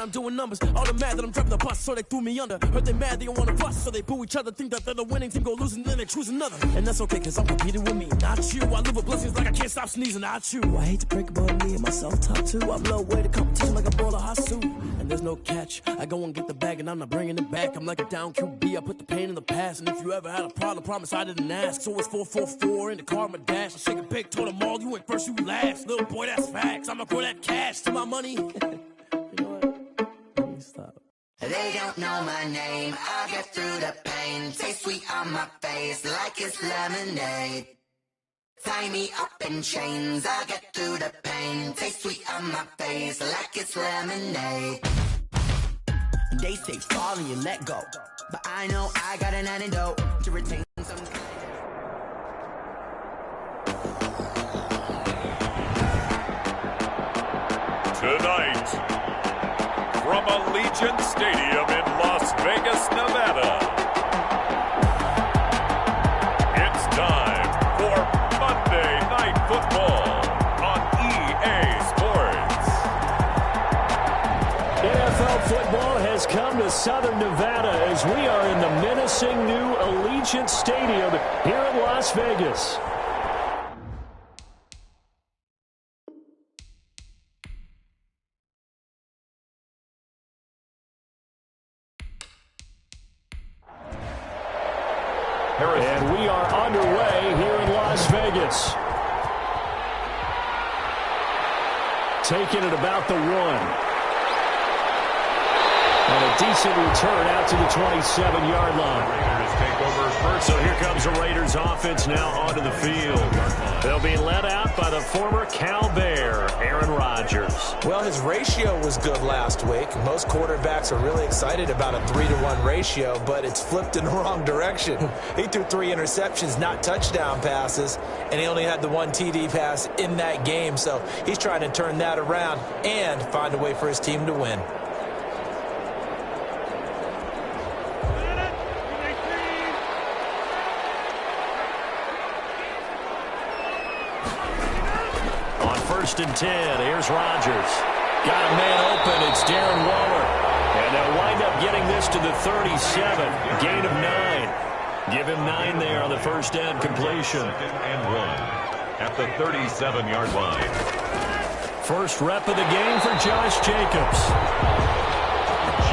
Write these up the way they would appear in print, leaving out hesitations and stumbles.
I'm doing numbers. All the mad that I'm driving the bus, so they threw me under. Heard they mad, they don't wanna bust, so they boo each other. Think that they're the winning team, go losing, then they choose another. And that's okay, cause I'm competing with me, not you. I live with blessings like I can't stop sneezing, not you. I hate to break it, but me and myself top two. I blow away the competition like a ball of hot soup. And there's no catch, I go and get the bag and I'm not bringing it back. I'm like a down QB, I put the pain in the past. And if you ever had a problem, promise I didn't ask. So it's 4-4-4 in the car, my dash. I shake a big, told them all, you went first, you last. Little boy, that's facts, I'ma grow that cash to my money. You know what? Let me stop. They don't know my name, I'll get through the pain. Taste sweet on my face like it's lemonade. Tie me up in chains, I'll get through the pain. Taste sweet on my face like it's lemonade. They say fall and you let go, but I know I got an antidote to retain some kind. Tonight, from Allegiant Stadium in Las Vegas, Nevada, it's time for Monday Night Football on EA Sports. NFL football has come to Southern Nevada as we are in the menacing new Allegiant Stadium here in Las Vegas. And we are underway here in Las Vegas. Taking it about the 1. And a decent return out to the 27-yard line. Raiders take over first. So here comes the Raiders offense now onto the field. They'll be led out by the former Cal Bear, Aaron Rodgers. Well, his ratio was good last week. Most quarterbacks are really excited about a 3-to-1 ratio, but it's flipped in the wrong direction. He threw 3 interceptions, not touchdown passes, and he only had the 1 TD pass in that game. So he's trying to turn that around and find a way for his team to win. First and 10. Here's Rodgers. Got a man open. It's Darren Waller. And they'll wind up getting this to the 37. Gain of 9. Give him 9 there on the first down completion. 2nd and 1 at the 37-yard line. First rep of the game for Josh Jacobs.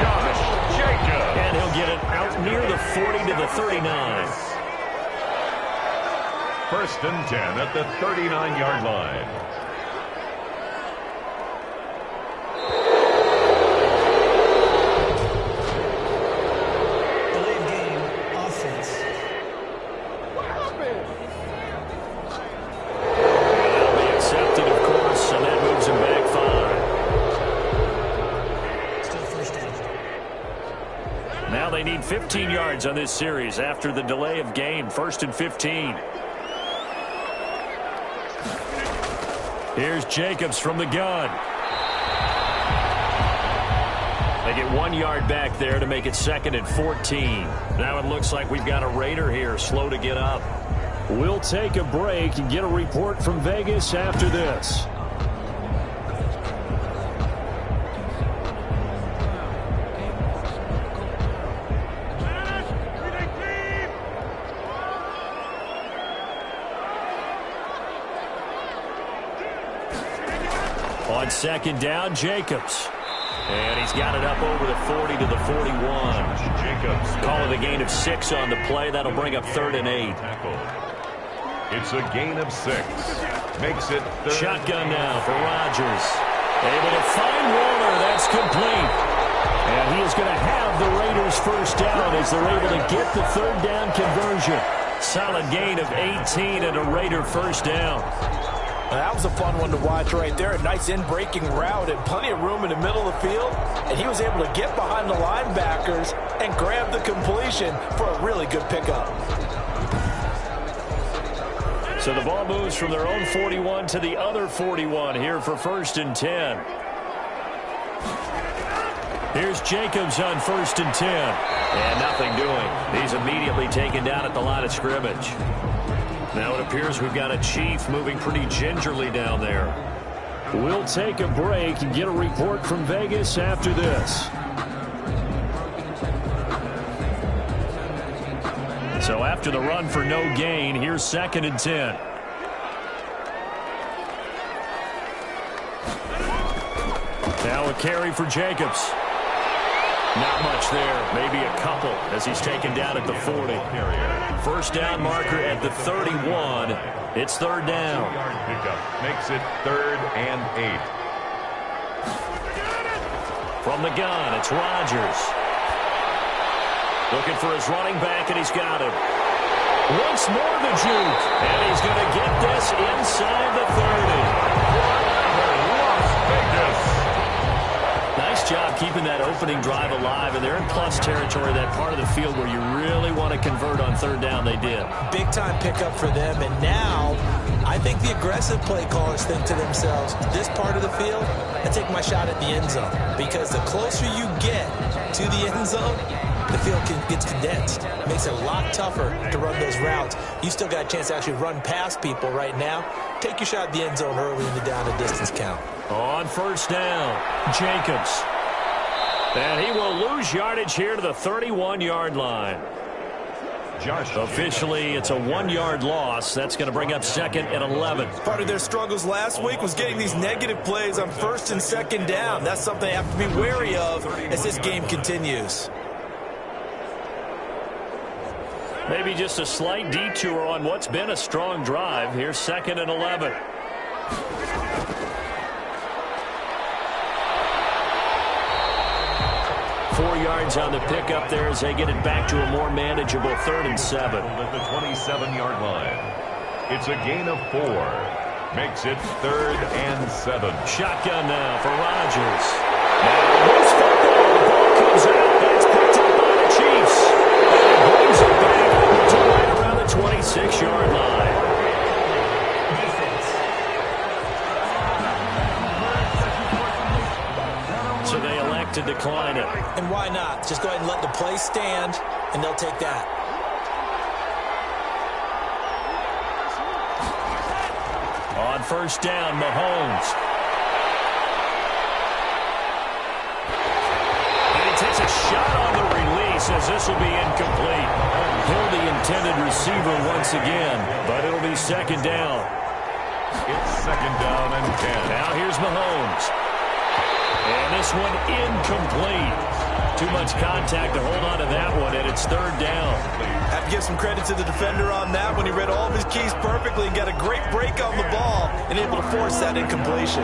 Josh Jacobs. And he'll get it out near the 40 to the 39. First and 10 at the 39-yard line. They need 15 yards on this series after the delay of game. First and 15. Here's Jacobs from the gun. They get 1 yard back there to make it 2nd and 14. Now it looks like we've got a Raider here slow to get up. We'll take a break and get a report from Vegas after this. On 2nd down, Jacobs. And he's got it up over the 40 to the 41. Jacobs. Call it a gain of 6 on the play. That'll bring up 3rd and 8. It's a gain of 6. Makes it 3rd. Shotgun now for Rodgers. Able to find Waller. That's complete. And he is going to have the Raiders first down as they're able to get the 3rd down conversion. Solid gain of 18 and a Raider first down. That was a fun one to watch right there. A nice in-breaking route and plenty of room in the middle of the field. And he was able to get behind the linebackers and grab the completion for a really good pickup. So the ball moves from their own 41 to the other 41 here for 1st and 10. Here's Jacobs on 1st and 10. And nothing doing. He's immediately taken down at the line of scrimmage. Now it appears we've got a Chief moving pretty gingerly down there. We'll take a break and get a report from Vegas after this. So after the run for no gain, here's 2nd and 10. Now a carry for Jacobs. Not much there, maybe a couple as he's taken down at the 40. First down marker at the 31. It's 3rd down. Pickup makes it 3rd and 8. From the gun, it's Rodgers. Looking for his running back, and he's got him. Once more the juke, and he's going to get this inside the 30. Las Vegas. Nice job keeping that opening drive alive, and they're in plus territory, that part of the field where you really want to convert on 3rd down. They did. Big-time pickup for them, and now I think the aggressive play callers think to themselves, this part of the field, I take my shot at the end zone, because the closer you get to the end zone, the field gets condensed. It makes it a lot tougher to run those routes. You still got a chance to actually run past people right now. Take your shot at the end zone early in the down and distance count. On 1st down, Jacobs. And he will lose yardage here to the 31-yard line. Officially, it's a 1-yard loss. That's going to bring up 2nd and 11. Part of their struggles last week was getting these negative plays on 1st and 2nd down. That's something they have to be wary of as this game continues. Maybe just a slight detour on what's been a strong drive. Here's 2nd and 11. Four yards on the pickup there as they get it back to a more manageable 3rd and 7. At the 27-yard line. It's a gain of 4. Makes it 3rd and 7. Shotgun now for Rodgers. Now loose football. The ball comes out. That's picked up by the Chiefs. And brings it back to right around the 26-yard line. So they elect to decline it. And why not? Just go ahead and let the play stand, and they'll take that. On 1st down, Mahomes. And he takes a shot on the release as this will be incomplete. He'll the intended receiver once again, but it'll be 2nd down. It's 2nd down and 10. Now here's Mahomes. And this one incomplete. Too much contact to hold on to that one, and it's 3rd down. Have to give some credit to the defender on that when he read all of his keys perfectly and got a great break on the ball and able to force that incompletion.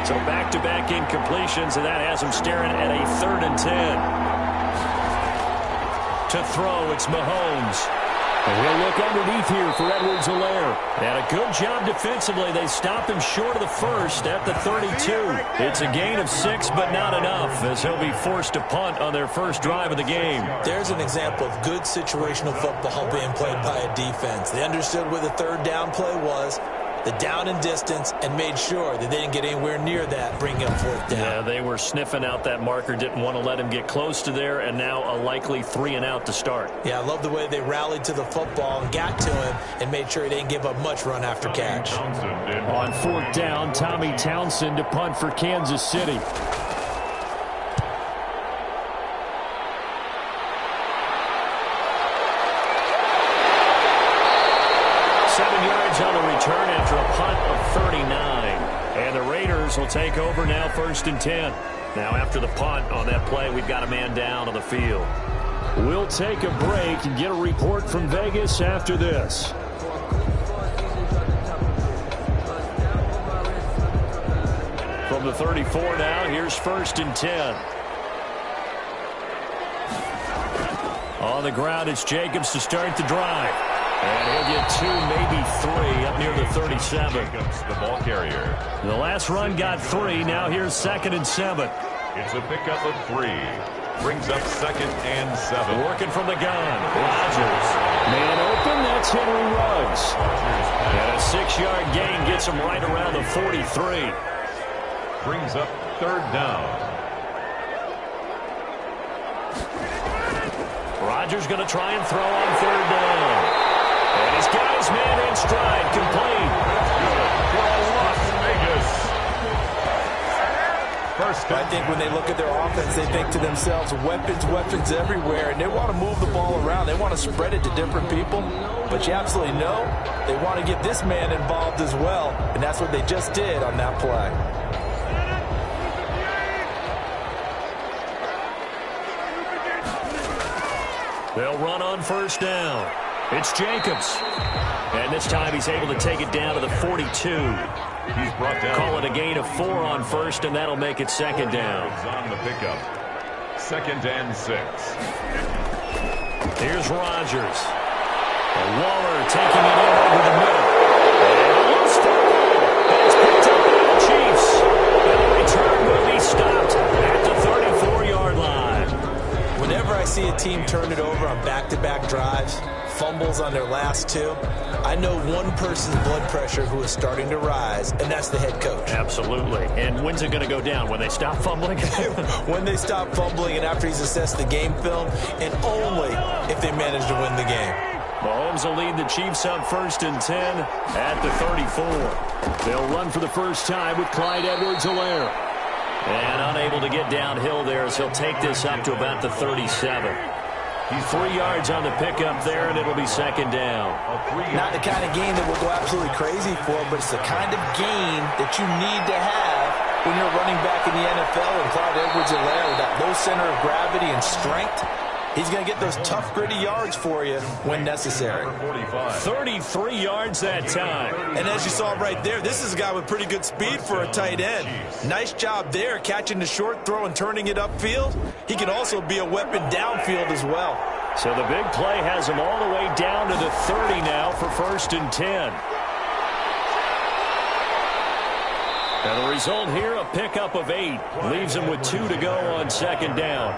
So back-to-back incompletions, and that has him staring at a 3rd and 10. To throw, it's Mahomes. And he'll look underneath here for Edwards-Helaire. And a good job defensively. They stop him short of the first at the 32. It's a gain of 6, but not enough, as he'll be forced to punt on their first drive of the game. There's an example of good situational football being played by a defense. They understood where the 3rd down play was, the down and distance, and made sure that they didn't get anywhere near that, bring up 4th down. Yeah, they were sniffing out that marker, didn't want to let him get close to there, and now a likely 3 and out to start. Yeah, I love the way they rallied to the football and got to him and made sure he didn't give up much run after catch. On 4th down, Tommy Townsend to punt for Kansas City. On the return after a punt of 39. And the Raiders will take over now 1st and 10. Now after the punt on that play, we've got a man down on the field. We'll take a break and get a report from Vegas after this. From the 34 now, here's 1st and 10. On the ground, it's Jacobs to start the drive. And he'll get 2, maybe 3 up near the 37. Jacobs, the ball carrier. The last run got 3. Now here's 2nd and 7. It's a pickup of 3. Brings up 2nd and 7. Working from the gun. Rodgers. Man open. That's Henry Ruggs. And a 6-yard gain gets him right around the 43. Brings up 3rd down. Rodgers going to try and throw on 3rd down. And he's got his man in stride, complete. For Las Vegas. first I think when they look at their offense, they think to themselves, weapons, weapons everywhere, and they want to move the ball around. They want to spread it to different people, but you absolutely know they want to get this man involved as well, and that's what they just did on that play. They'll run on first down. It's Jacobs. And this time he's able to take it down to the 42. He's brought down. Call it a gain of 4 on first, and that'll make it second down. On the pickup. 2nd and 6. Here's Rodgers. And Waller taking it in over the middle. And it's picked up by the Chiefs. And the return will be stopped at the 34-yard line. Whenever I see a team turn it over on back-to-back drives, fumbles on their last 2, I know one person's blood pressure who is starting to rise, and that's the head coach. Absolutely. And when's it going to go down? When they stop fumbling? When they stop fumbling and after he's assessed the game film, and only if they manage to win the game. Mahomes will lead the Chiefs up 1st and 10 at the 34. They'll run for the first time with Clyde Edwards-Helaire. And unable to get downhill there as he'll take this up to about the 37. He's 3 yards on the pickup there, and it'll be second down. Not the kind of gain that we'll go absolutely crazy for, but it's the kind of gain that you need to have when you're running back in the NFL. And Clyde Edwards-Helaire, with that low center of gravity and strength, he's going to get those tough, gritty yards for you when necessary. 33 yards that time. And as you saw right there, this is a guy with pretty good speed for a tight end. Nice job there, catching the short throw and turning it upfield. He can also be a weapon downfield as well. So the big play has him all the way down to the 30 now for 1st and 10. And the result here, a pickup of 8. Leaves him with 2 to go on second down.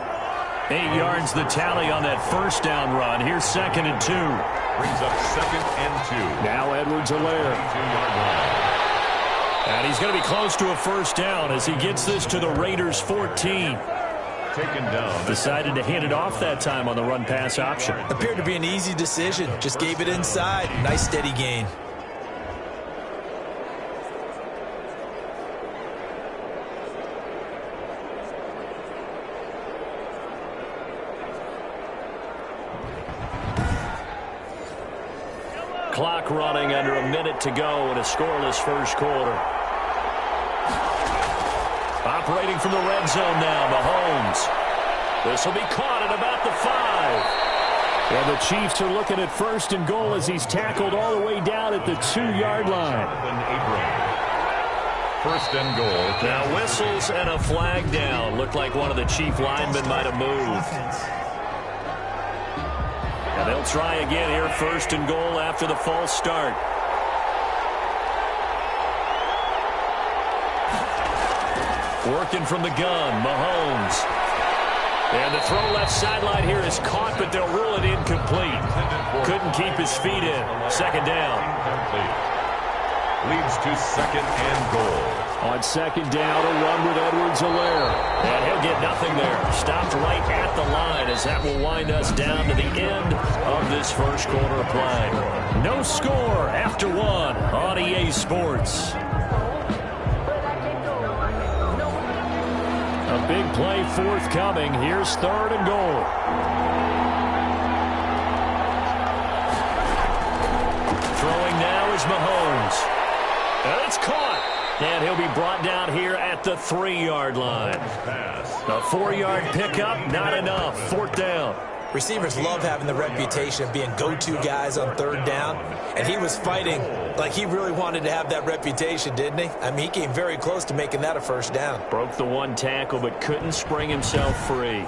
8 yards the tally on that first down run. Here's 2nd and 2. Brings up 2nd and 2. Now Edwards-Helaire. And he's going to be close to a first down as he gets this to the Raiders' 14. Taken down. Decided to hand it off that time on the run-pass option. Appeared to be an easy decision. Just gave it inside. Nice steady gain. Clock running under a minute to go in a scoreless first quarter. Operating from the red zone now, Mahomes. This will be caught at about the 5. And the Chiefs are looking at 1st and goal as he's tackled all the way down at the 2-yard line. 1st and goal. Now whistles and a flag down. Looked like one of the Chief linemen might have moved. And they'll try again here, 1st and goal after the false start. Working from the gun, Mahomes. And the throw left sideline here is caught, but they'll rule it incomplete. Couldn't keep his feet in. Second down. Leads to 2nd and goal. On second down, a run with Edwards-Helaire. And he'll get nothing there. Stopped right at the line as that will wind us down to the end of this first quarter of play. No score after 1 on EA Sports. A big play forthcoming. Here's 3rd and goal. Throwing now is Mahomes. And it's caught. And he'll be brought down here at the 3-yard line. A 4-yard pickup, not enough. 4th down. Receivers love having the reputation of being go-to guys on 3rd down. And he was fighting like he really wanted to have that reputation, didn't he? I mean, he came very close to making that a 1st down. Broke the 1 tackle, but couldn't spring himself free.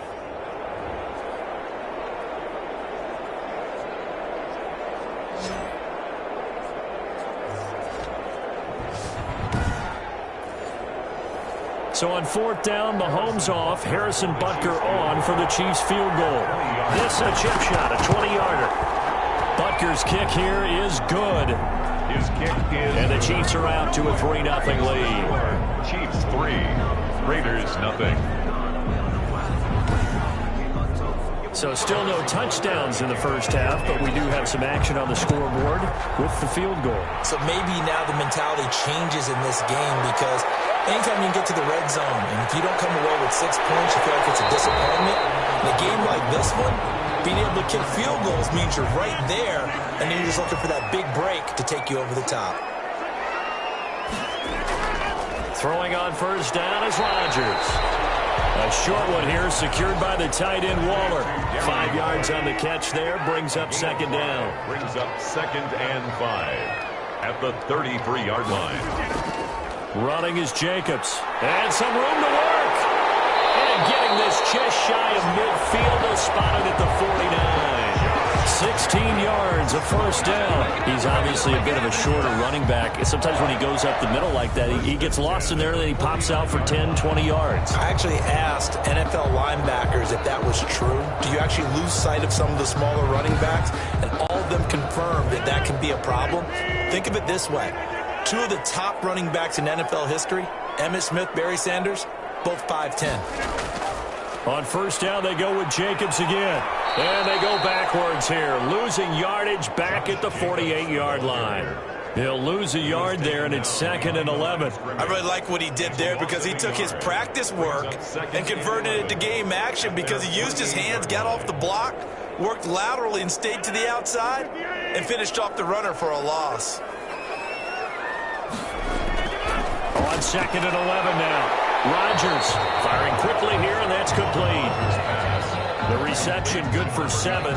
So on 4th down, Mahomes off, Harrison Butker on for the Chiefs field goal. This a chip shot, a 20-yarder. Butker's kick here is good. His kick is... And the Chiefs are out to a 3-0 lead. Chiefs 3, Raiders nothing. So still no touchdowns in the first half, but we do have some action on the scoreboard with the field goal. So maybe now the mentality changes in this game because Anytime you can get to the red zone, and if you don't come away with 6 points, you feel like it's a disappointment. In a game like this one, being able to kick field goals means you're right there, and then you're just looking for that big break to take you over the top. Throwing on first down is Rodgers. A short one here, secured by the tight end Waller. 5 yards on the catch there, brings up second down. Brings up 2nd and 5 at the 33-yard line. Running is Jacobs. And some room to work. And getting this just shy of midfield, they'll spot it at the 49. 16 yards, a first down. He's obviously a bit of a shorter running back. Sometimes when he goes up the middle like that, he gets lost in there, and then he pops out for 10, 20 yards. I actually asked NFL linebackers if that was true. Do you actually lose sight of some of the smaller running backs? And all of them confirmed that that can be a problem. Think of it this way. 2 of the top running backs in NFL history, Emmitt Smith, Barry Sanders, both 5'10". On first down, they go with Jacobs again. And they go backwards here, losing yardage back at the 48-yard line. He'll lose a yard there, and it's 2nd and 11. I really like what he did there because he took his practice work and converted it to game action because he used his hands, got off the block, worked laterally and stayed to the outside, and finished off the runner for a loss. On 2nd and 11 now. Rodgers firing quickly here, and that's complete. The reception good for 7.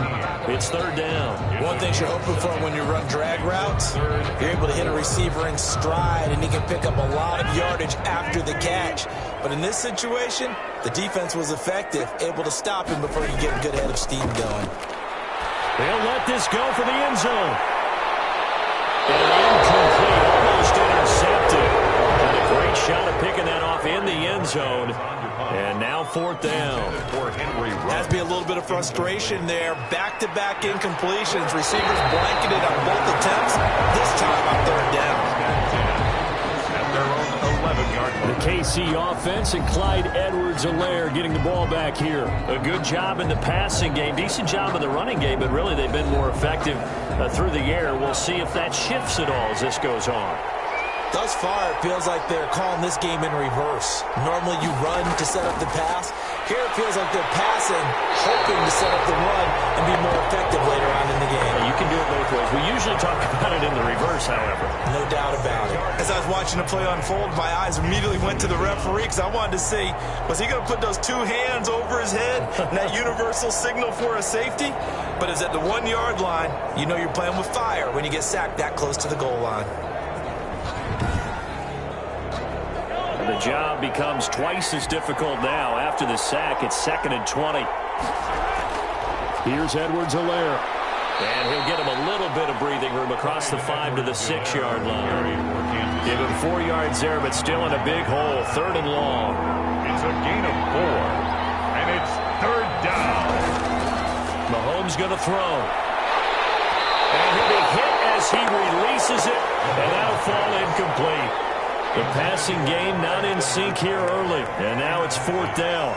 It's 3rd down. One thing you're hoping for when you run drag routes, you're able to hit a receiver in stride, and he can pick up a lot of yardage after the catch. But in this situation, the defense was effective, able to stop him before he get a good head of steam going. They'll let this go for the end zone. And incomplete, almost intercepted. And a great shot at picking that off in the end zone. And now 4th down. Has to be a little bit of frustration there. Back-to-back incompletions. Receivers blanketed on both attempts. This time on 3rd down. At their own 11-yard line. The KC offense and Clyde Edwards-Helaire getting the ball back here. A good job in the passing game. Decent job in the running game, but really they've been more effective through the air. We'll see if that shifts at all as this goes on. Thus far, it feels like they're calling this game in reverse. Normally you run to set up the pass. Here it feels like they're passing, hoping to set up the run and be more effective later on in the game. You can do it both ways. We usually talk about it in the reverse, however. No doubt about it. As I was watching the play unfold, my eyes immediately went to the referee because I wanted to see, was he going to put those 2 hands over his head and that universal signal for a safety? But it's at the 1-yard line. You know you're playing with fire when you get sacked that close to the goal line. The job becomes twice as difficult now. After the sack, it's 2nd and 20. Here's Edwards-Helaire. And he'll get him a little bit of breathing room across the 5 to the 6-yard line. Give him 4 yards there, but still in a big hole. 3rd and long. It's a gain of 4. And it's 3rd down. Mahomes going to throw. And he'll be hit as he releases it. And that'll fall incomplete. The passing game not in sync here early. And now it's 4th down.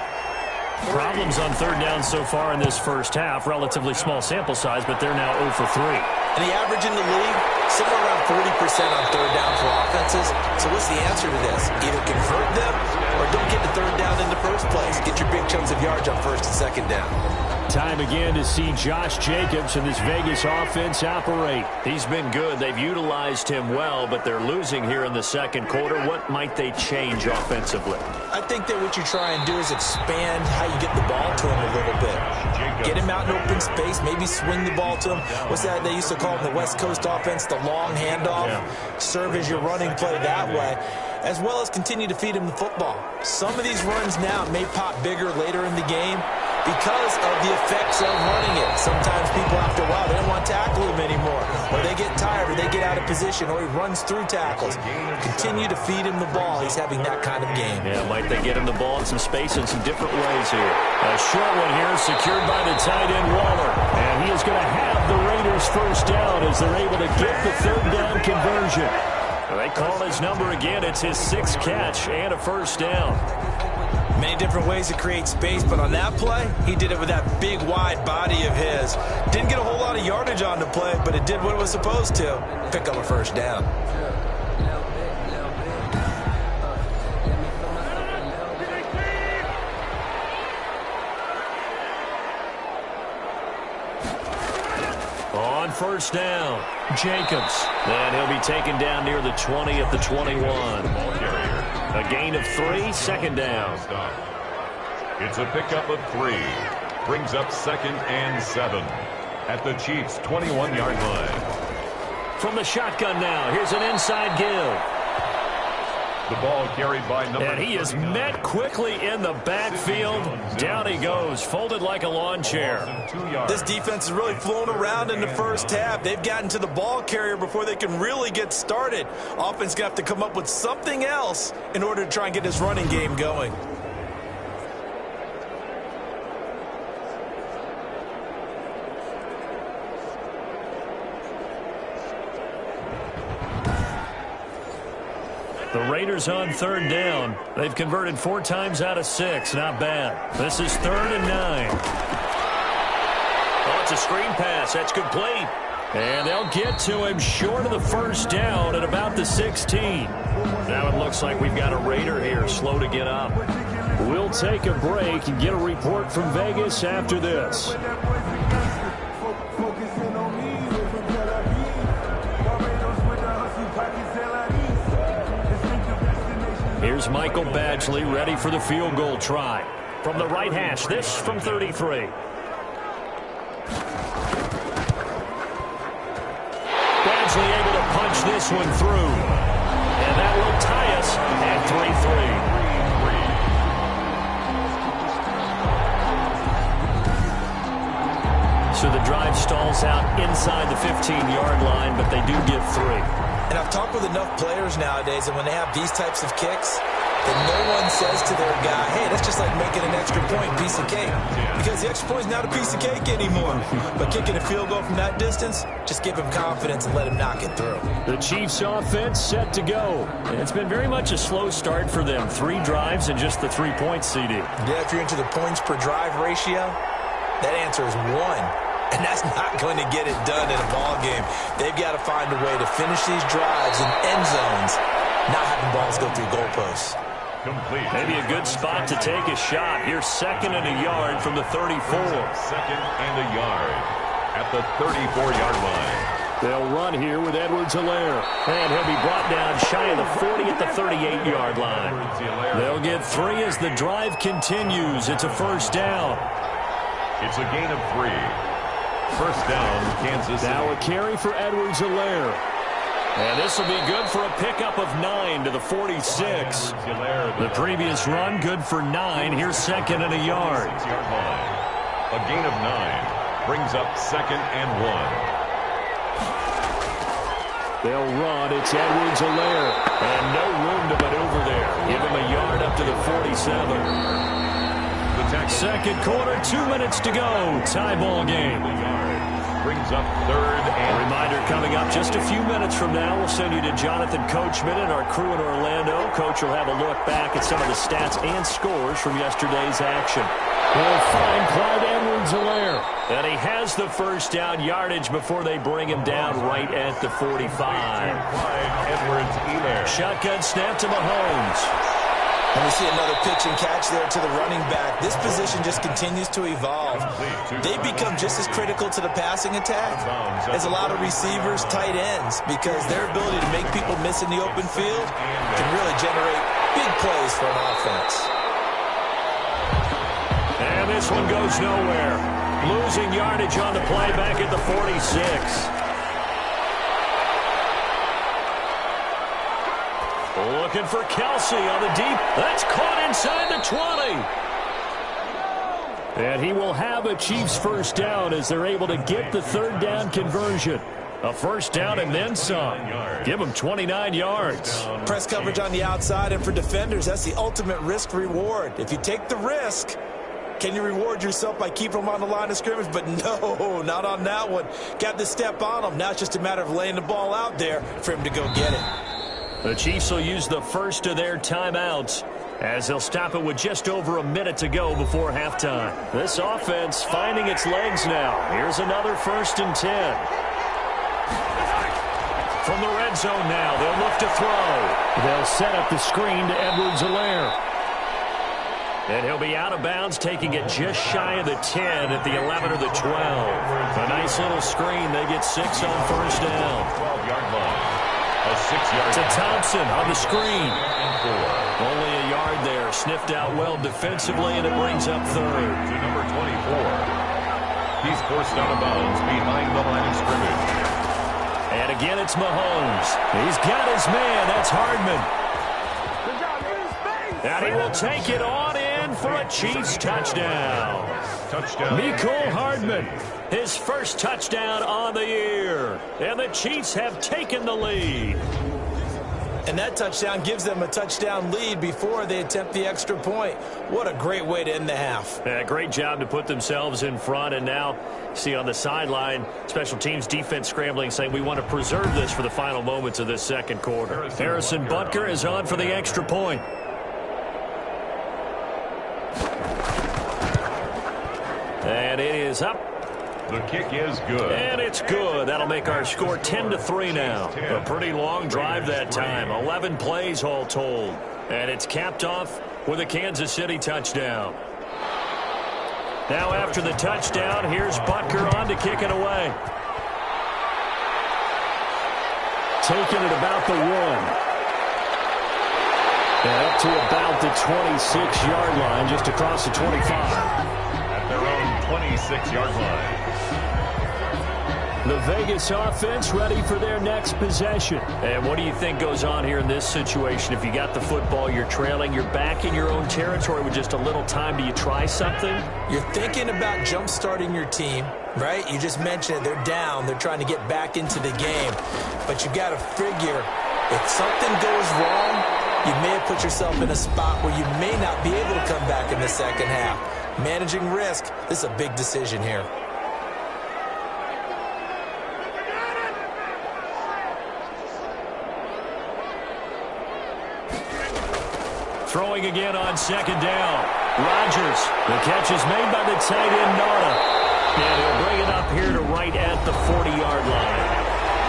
Problems on 3rd down so far in this first half. Relatively small sample size, but they're now 0 for 3. And the average in the league, somewhere around 40% on 3rd down for offenses. So what's the answer to this? Either convert them or don't get to 3rd down in the first place. Get your big chunks of yards on 1st and 2nd down. Time again to see Josh Jacobs and this Vegas offense operate. He's been good. They've utilized him well, but they're losing here in the 2nd quarter. What might they change offensively? I think that what you try and do is expand how you get the ball to him a little bit. Get him out in open space, maybe swing the ball to him. What's that they used to call in the West Coast offense, the long handoff? Yeah. Serve as your running play that way, as well as continue to feed him the football. Some of these runs now may pop bigger later in the game because of the effects of running it. Sometimes people, after a while, they don't want to tackle him anymore, or they get tired, or they get out of position, or he runs through tackles. Continue to feed him the ball. He's having that kind of game. Yeah, might they get him the ball in some space in some different ways here. A short one here, secured by the tight end Waller. And he is going to have the Raiders first down as they're able to get the 3rd down conversion. They call his number again. It's his 6th catch and a first down. Many different ways to create space, but on that play, he did it with that big, wide body of his. Didn't get a whole lot of yardage on the play, but it did what it was supposed to. Pick up a first down. On first down, Jacobs. And he'll be taken down near the 20 at the 21. A gain of 3, second down. It's a pickup of 3. Brings up 2nd and 7 at the Chiefs' 21-yard line. From the shotgun now, here's an inside give. The ball carried by number 39. And he is met quickly in the backfield. Down he goes, folded like a lawn chair. This defense is really flown around in the first half. They've gotten to the ball carrier before they can really get started. Offense going to have to come up with something else in order to try and get this running game going. The Raiders on third down. They've converted 4 times out of 6. Not bad. This is 3rd and 9. Oh, it's a screen pass. That's complete. And they'll get to him short of the first down at about the 16. Now it looks like we've got a Raider here slow to get up. We'll take a break and get a report from Vegas after this. Here's Michael Badgley ready for the field goal try. From the right hash, this from 33. Badgley able to punch this one through. And that will tie us at 3-3. So the drive stalls out inside the 15-yard line, but they do get 3. And I've talked with enough players nowadays, and when they have these types of kicks, then no one says to their guy, hey, that's just like making an extra point piece of cake. Because the extra point is not a piece of cake anymore. But kicking a field goal from that distance, just give him confidence and let him knock it through. The Chiefs offense set to go. And it's been very much a slow start for them. 3 drives and just the 3 points, CD. Yeah, if you're into the points per drive ratio, that answer is 1. And that's not going to get it done in a ball game. They've got to find a way to finish these drives in end zones, not having balls go through goalposts. Complete. Maybe a good spot to take a shot. Here's 2nd and a yard from the 34. 2nd and a yard at the 34-yard line. They'll run here with Edwards-Helaire. And he'll be brought down shy of the 40 at the 38-yard line. They'll get 3 as the drive continues. It's a first down. It's a gain of 3. First down, Kansas City. Now a carry for Edwards-Helaire. And this will be good for a pickup of 9 to the 46. The previous run, good for 9. Here's 2nd and a yard. A gain of 9 brings up 2nd and 1. They'll run. It's Edwards-Helaire. And no room to maneuver there. Give him a yard up to the 47. Second quarter, 2 minutes to go. Tie ball game. Brings up 3rd and... A reminder coming up just a few minutes from now. We'll send you to Jonathan Coachman and our crew in Orlando. Coach will have a look back at some of the stats and scores from yesterday's action. They'll find Clyde Edwards-Helaire. And he has the first down yardage before they bring him down right at the 45. Clyde Edwards-Helaire. Shotgun snap to Mahomes. And we see another pitch and catch there to the running back. This position just continues to evolve. They become just as critical to the passing attack as a lot of receivers, tight ends, because their ability to make people miss in the open field can really generate big plays for an offense. And this one goes nowhere. Losing yardage on the play back at the 46. Looking for Kelsey on the deep. That's caught inside the 20. And he will have a Chiefs first down as they're able to get the 3rd down conversion. A first down and then some. Give them 29 yards. Press coverage on the outside, and for defenders, that's the ultimate risk-reward. If you take the risk, can you reward yourself by keeping them on the line of scrimmage? But no, not on that one. Got to step on them. Now it's just a matter of laying the ball out there for him to go get it. The Chiefs will use the first of their timeouts as they'll stop it with just over a minute to go before halftime. This offense finding its legs now. Here's another 1st and 10. From the red zone now, they'll look to throw. They'll set up the screen to Edwards-Helaire. And he'll be out of bounds, taking it just shy of the 10 at the 11 or the 12. A nice little screen. They get 6 on first down. 12-yard line. A 6-yard to Thompson on the screen. Only a yard there. Sniffed out well defensively, and it brings up third. To number 24. He's forced out of bounds behind the line of scrimmage. And again, it's Mahomes. He's got his man. That's Hardman. And he will take it on in for a Chiefs touchdown. Touchdown. Mecole Hardman, his first touchdown on the year. And the Chiefs have taken the lead. And that touchdown gives them a touchdown lead before they attempt the extra point. What a great way to end the half. Yeah, great job to put themselves in front. And now, see on the sideline, special teams defense scrambling, saying we want to preserve this for the final moments of this second quarter. Harrison Butker is on for the extra point. And it is up. The kick is good. And it's good. That'll make our score 10-3 now. A pretty long drive that time. 11 plays all told. And it's capped off with a Kansas City touchdown. Now after the touchdown, here's Butker on to kick it away. Taking it about the 1. And up to about the 26-yard line, just across the 25. Their own 26-yard line. The Vegas offense ready for their next possession. And what do you think goes on here in this situation? If you got the football, you're trailing, you're back in your own territory with just a little time. Do you try something? You're thinking about jump-starting your team, right? You just mentioned it. They're down. They're trying to get back into the game. But you got to figure, if something goes wrong, you may have put yourself in a spot where you may not be able to come back in the second half. Managing risk, this is a big decision here. Throwing again on second down. Rodgers. The catch is made by the tight end, Nada. And he'll bring it up here to right at the 40-yard line.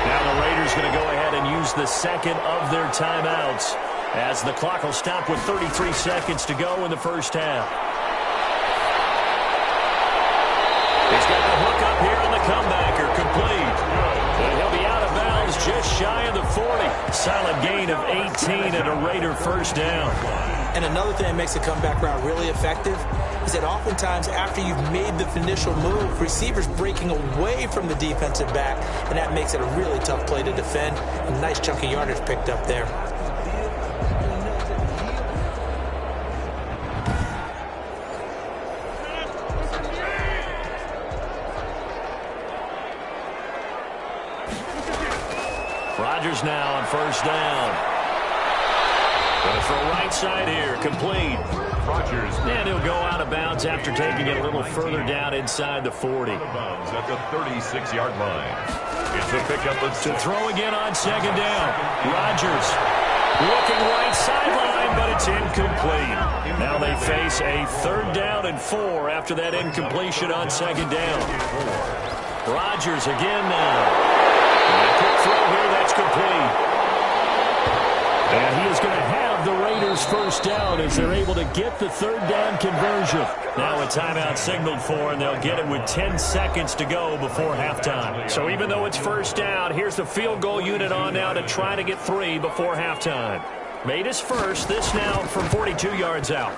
Now the Raiders going to go ahead and use the second of their timeouts, as the clock will stop with 33 seconds to go in the first half. He's got the hook up here on the comebacker, complete. And he'll be out of bounds just shy of the 40. Solid gain of 18 and a Raider first down. And another thing that makes a comeback route really effective is that oftentimes after you've made the initial move, receivers breaking away from the defensive back, and that makes it a really tough play to defend. A nice chunk of yardage picked up there. Rodgers now on first down. Going to throw right side here, complete. Rodgers. And he'll go out of bounds after taking it a little further down inside the 40. Out of bounds at the 36-yard line. It's a pickup of 6. To throw again on second down. Rodgers looking right sideline, but it's incomplete. Now they face a 3rd down and 4 after that incompletion on second down. Rodgers again now. And a quick throw here, that's complete. And he is going to have the Raiders first down as they're able to get the 3rd down conversion. Now a timeout signaled for, and they'll get it with 10 seconds to go before halftime. So even though it's first down, here's the field goal unit on now to try to get 3 before halftime. Made his first, this now from 42 yards out.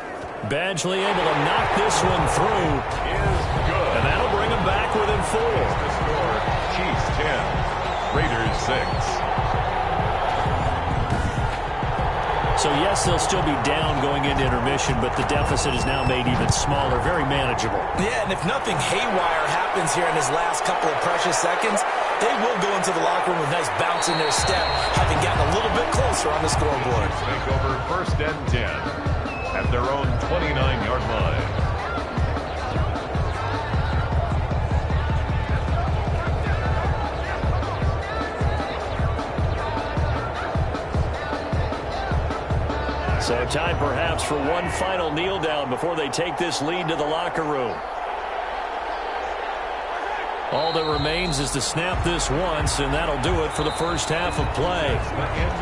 Badgley able to knock this one through. Is good. And that'll bring him back within 4. The score, Chiefs 10, Raiders 6. So, yes, they'll still be down going into intermission, but the deficit is now made even smaller, very manageable. Yeah, and if nothing haywire happens here in his last couple of precious seconds, they will go into the locker room with a nice bounce in their step, having gotten a little bit closer on the scoreboard. Take over 1st and 10 at their own 29-yard line. So time perhaps for one final kneel down before they take this lead to the locker room. All that remains is to snap this once, and that'll do it for the first half of play.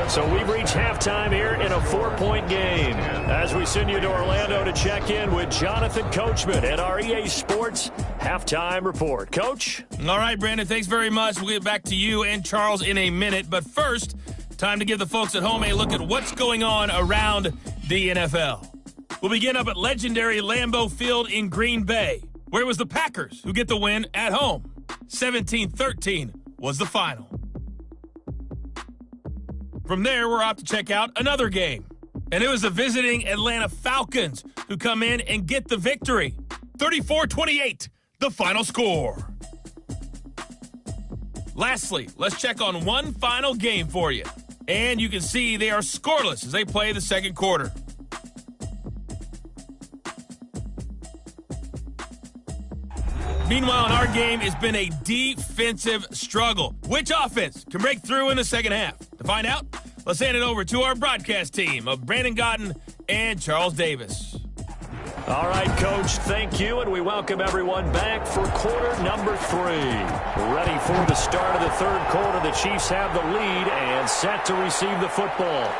So we've reached halftime here in a 4-point game. As we send you to Orlando to check in with Jonathan Coachman at our EA Sports Halftime Report. Coach? All right, Brandon, thanks very much. We'll get back to you and Charles in a minute. But first, time to give the folks at home a look at what's going on around the NFL. We'll begin up at legendary Lambeau Field in Green Bay, where it was the Packers who get the win at home. 17-13 was the final. From there, we're off to check out another game. And it was the visiting Atlanta Falcons who come in and get the victory. 34-28, the final score. Lastly, let's check on one final game for you. And you can see they are scoreless as they play the second quarter. Meanwhile, in our game, it's been a defensive struggle. Which offense can break through in the second half? To find out, let's hand it over to our broadcast team of Brandon Gotten and Charles Davis. All right, Coach, thank you, and we welcome everyone back for quarter number 3. Ready for the start of the third quarter. The Chiefs have the lead and set to receive the football.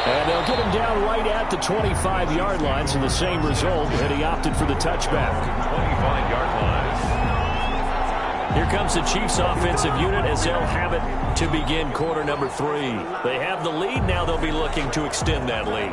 And they'll get him down right at the 25-yard line, so the same result, and he opted for the touchback. 25-yard line. Here comes the Chiefs offensive unit as they'll have it to begin quarter number 3. They have the lead. Now they'll be looking to extend that lead.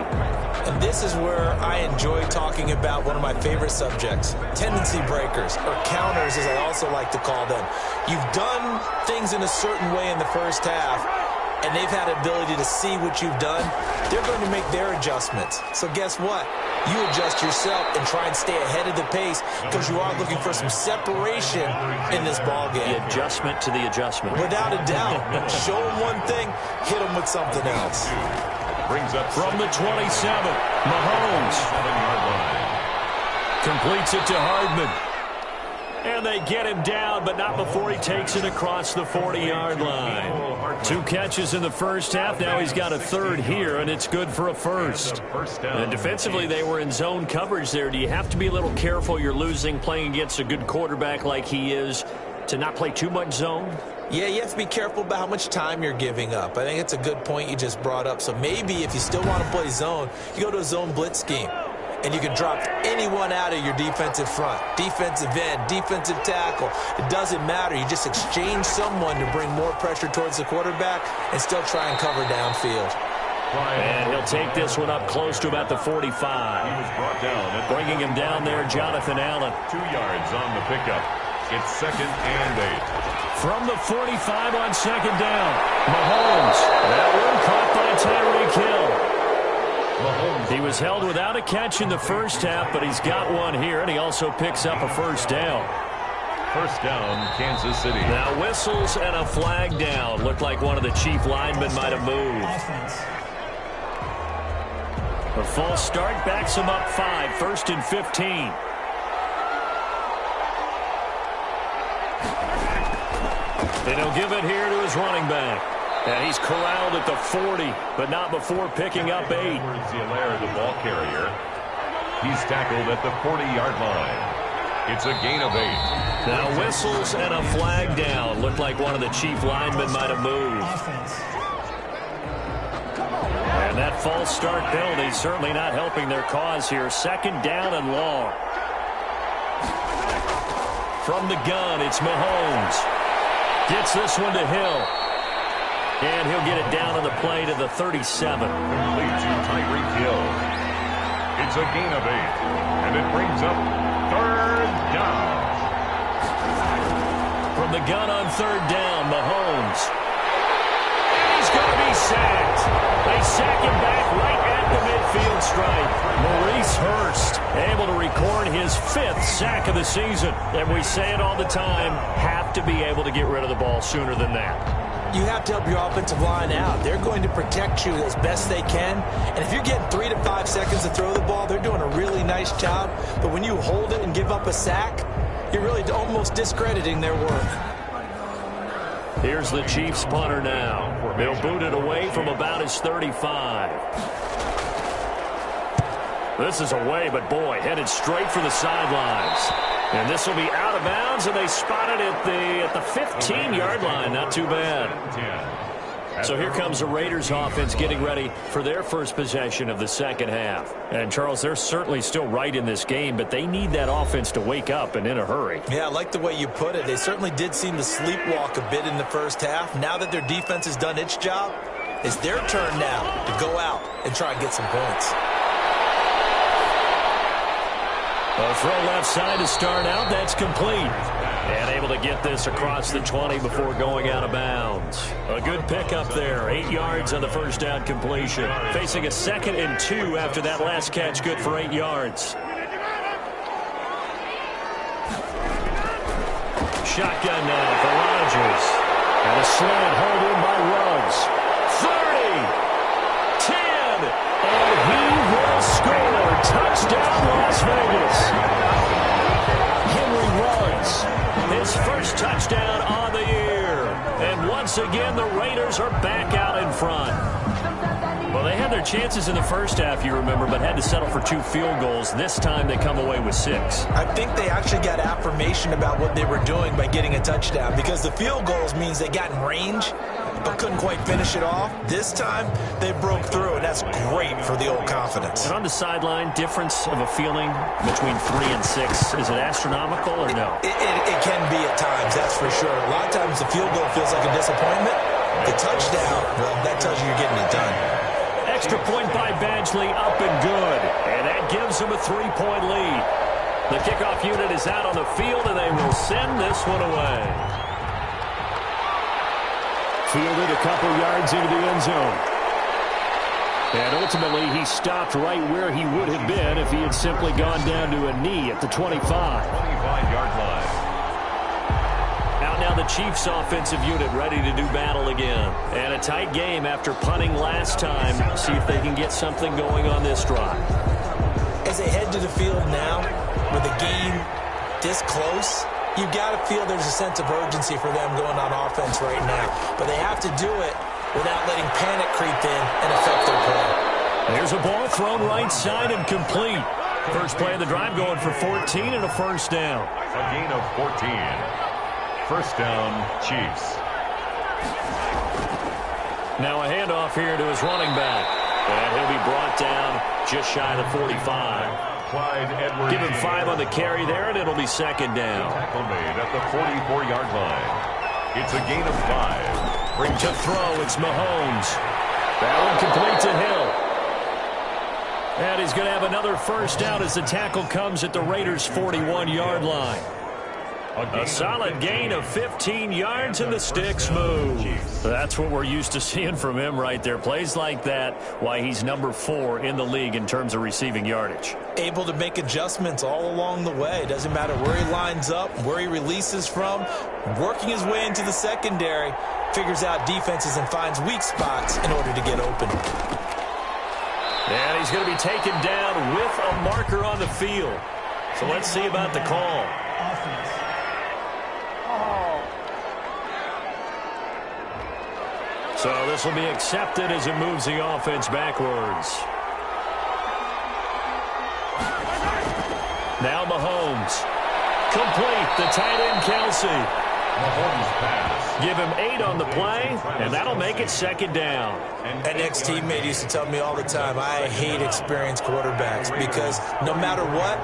And this is where I enjoy talking about one of my favorite subjects, tendency breakers, or counters as I also like to call them. You've done things in a certain way in the first half, and they've had the ability to see what you've done. They're going to make their adjustments. So guess what? You adjust yourself and try and stay ahead of the pace because you are looking for some separation in this ball game. The adjustment to the adjustment. Without a doubt. Show them one thing, hit them with something else. Brings up from the 27, Mahomes. 7-yard line. Completes it to Hardman. And they get him down, but not before he takes it across the 40-yard line. 2 catches in the first half. Now he's got a third here, and it's good for a first. And defensively, they were in zone coverage there. Do you have to be a little careful? You're losing playing against a good quarterback like he is to not play too much zone? Yeah, you have to be careful about how much time you're giving up. I think it's a good point you just brought up. So maybe if you still want to play zone, you go to a zone blitz scheme. And you can drop anyone out of your defensive front, defensive end, defensive tackle. It doesn't matter. You just exchange someone to bring more pressure towards the quarterback and still try and cover downfield. And he'll take this one up close to about the 45. He was brought down. Bringing him down there, Jonathan Allen. 2 yards on the pickup. It's 2nd and 8. From the 45 on 2nd down, Mahomes. That one caught by Tyreek Hill. He was held without a catch in the first half, but he's got one here, and he also picks up a first down. First down, Kansas City. Now whistles and a flag down. Looked like one of the Chief linemen might have moved. A false start backs him up 5, 1st and 15. And he'll give it here to his running back. And he's corralled at the 40, but not before picking up 8. Zillaire, the ball carrier. He's tackled at the 40-yard line. It's a gain of 8. Now whistles and a flag down. Looked like one of the Chief linemen might have moved. And that false start penalty certainly not helping their cause here. 2nd down and long. From the gun, it's Mahomes. Gets this one to Hill. And he'll get it down on the play to the 37. Complete to Tyreek Hill. It's a gain of 8. And it brings up 3rd down. From the gun on 3rd down, Mahomes. And he's going to be sacked. They sack him back right at the midfield stripe. Maurice Hurst able to record his 5th sack of the season. And we say it all the time, have to be able to get rid of the ball sooner than that. You have to help your offensive line out. They're going to protect you as best they can. And if you're getting 3 to 5 seconds to throw the ball, they're doing a really nice job. But when you hold it and give up a sack, you're really almost discrediting their work. Here's the Chiefs punter now. They'll boot it away from about his 35. This is away, but boy, headed straight for the sidelines. And this will be out of bounds, and they spot it at the 15-yard line. Not too bad. So here comes the Raiders offense getting ready for their first possession of the second half. And, Charles, they're certainly still right in this game, but they need that offense to wake up and in a hurry. Yeah, I like the way you put it. They certainly did seem to sleepwalk a bit in the first half. Now that their defense has done its job, it's their turn now to go out and try and get some points. A throw left side to start out. That's complete. And able to get this across the 20 before going out of bounds. A good pickup there. 8 yards on the first down completion. Facing a 2nd and 2 after that last catch. Good for 8 yards. Shotgun now for Rodgers. And a slant hold in by Ruggs. 30. 10. And he will score. Touchdown, Las Vegas. Henry Ruggs, his first touchdown on the year. And once again, the Raiders are back out in front. Well, they had their chances in the first half, you remember, but had to settle for 2 field goals. This time they come away with 6. I think they actually got affirmation about what they were doing by getting a touchdown, because the field goals means they got in range but couldn't quite finish it off. This time, they broke through, and that's great for the old confidence. And on the sideline, difference of a feeling between 3 and 6, is it astronomical or no? It can be at times, that's for sure. A lot of times the field goal feels like a disappointment. The touchdown, well, that tells you you're getting it done. Extra point by Badgley, up and good. And that gives them a 3-point lead. The kickoff unit is out on the field, and they will send this one away. Fielded a couple yards into the end zone. And ultimately, he stopped right where he would have been if he had simply gone down to a knee at the 25. 25-yard line. Out now the Chiefs offensive unit ready to do battle again. And a tight game after punting last time. See if they can get something going on this drive. As they head to the field now, with the game this close, you've got to feel there's a sense of urgency for them going on offense right now. But they have to do it without letting panic creep in and affect their play. There's a ball thrown right side and complete. First play of the drive going for 14 and a first down. A gain of 14. First down, Chiefs. Now a handoff here to his running back. And he'll be brought down just shy of the 45. Clyde Edwards. Give him 5 on the carry there, and it'll be second down. Tackle made at the 44-yard line. It's a gain of 5. Bring to throw, it's Mahomes. That one complete to Hill. And he's going to have another first down as the tackle comes at the Raiders' 41-yard line. A solid gain of 15 yards, and the sticks move. That's what we're used to seeing from him right there. Plays like that, why he's number 4 in the league in terms of receiving yardage. Able to make adjustments all along the way. Doesn't matter where he lines up, where he releases from. Working his way into the secondary, figures out defenses and finds weak spots in order to get open. And he's going to be taken down with a marker on the field. So let's see about the call. So this will be accepted as it moves the offense backwards. Now Mahomes. Complete. The tight end, Kelsey. Mahomes pass. Give him 8 on the play, and that'll make it second down. An ex-teammate used to tell me all the time, I hate experienced quarterbacks because no matter what,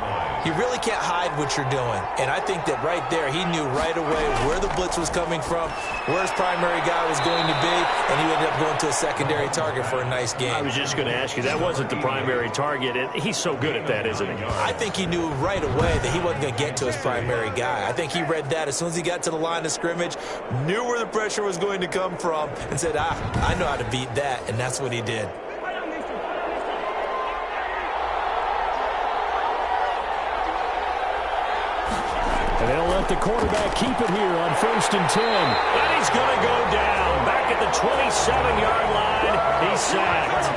you really can't hide what you're doing. And I think that right there, he knew right away where the blitz was coming from, where his primary guy was going to be, and he ended up going to a secondary target for a nice game. I was just going to ask you, that wasn't the primary target, and he's so good at that, isn't he? I think he knew right away that he wasn't going to get to his primary guy. I think he read that as soon as he got to the line of scrimmage, knew where the pressure was going to come from, and said, I know how to beat that, and that's what he did. And they'll let the quarterback keep it here on 1st and 10. And he's going to go down. Back back at the 27-yard line. He's sacked.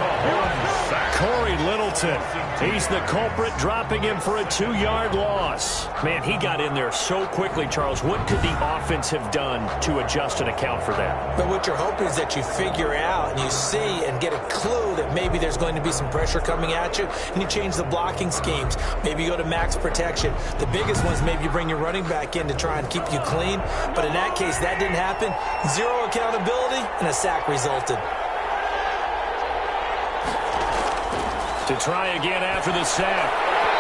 Corey Littleton. He's the culprit, dropping him for a 2-yard loss. Man, he got in there so quickly, Charles. What could the offense have done to adjust and account for that? But what you're hoping is that you figure out and you see and get a clue that maybe there's going to be some pressure coming at you, and you change the blocking schemes. Maybe you go to max protection. The biggest ones, maybe you bring your running back in to try and keep you clean. But in that case, that didn't happen. Zero accountability, and a sack resulted. To try again after the sack.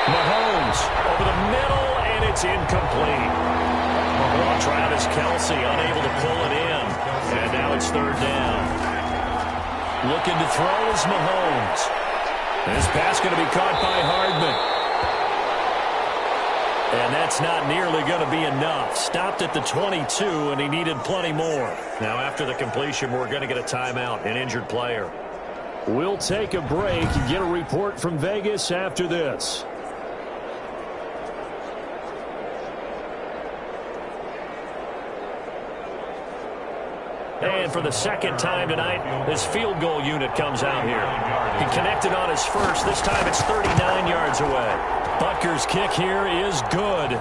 Mahomes over the middle, and it's incomplete. Travis Kelce unable to pull it in. And now it's 3rd down. Looking to throw is Mahomes. This pass going to be caught by Hardman. And that's not nearly going to be enough. Stopped at the 22, and he needed plenty more. Now after the completion, we're going to get a timeout, an injured player. We'll take a break and get a report from Vegas after this. And for the second time tonight, his field goal unit comes out here. He connected on his first. This time it's 39 yards away. Butker's kick here is good.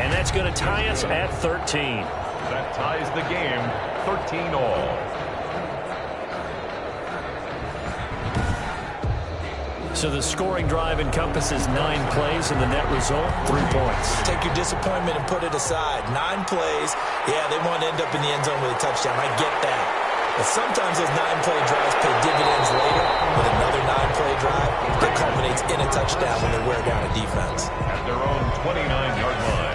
And that's going to tie us at 13. That ties the game, 13 all. So the scoring drive encompasses 9 plays, and the net result, 3 points. Take your disappointment and put it aside. 9 plays. Yeah, they want to end up in the end zone with a touchdown. I get that. But sometimes those 9-play drives pay dividends later with another 9-play drive that culminates in a touchdown when they wear down a defense. At their own 29-yard line.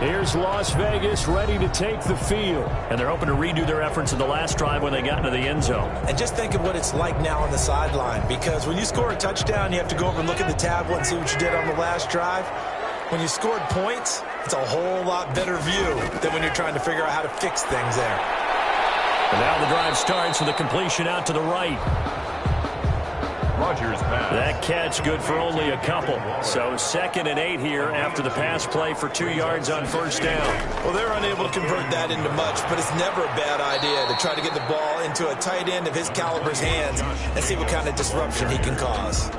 Here's Las Vegas ready to take the field. And they're hoping to redo their efforts in the last drive when they got into the end zone. And just think of what it's like now on the sideline, because when you score a touchdown, you have to go over and look at the tablet and see what you did on the last drive. When you scored points, it's a whole lot better view than when you're trying to figure out how to fix things there. And now the drive starts with a completion out to the right. Rodgers pass. That catch good for only a couple. So 2nd and 8 here after the pass play for 2 yards on 1st down. Well, they're unable to convert that into much, but it's never a bad idea to try to get the ball into a tight end of his caliber's hands and see what kind of disruption he can cause.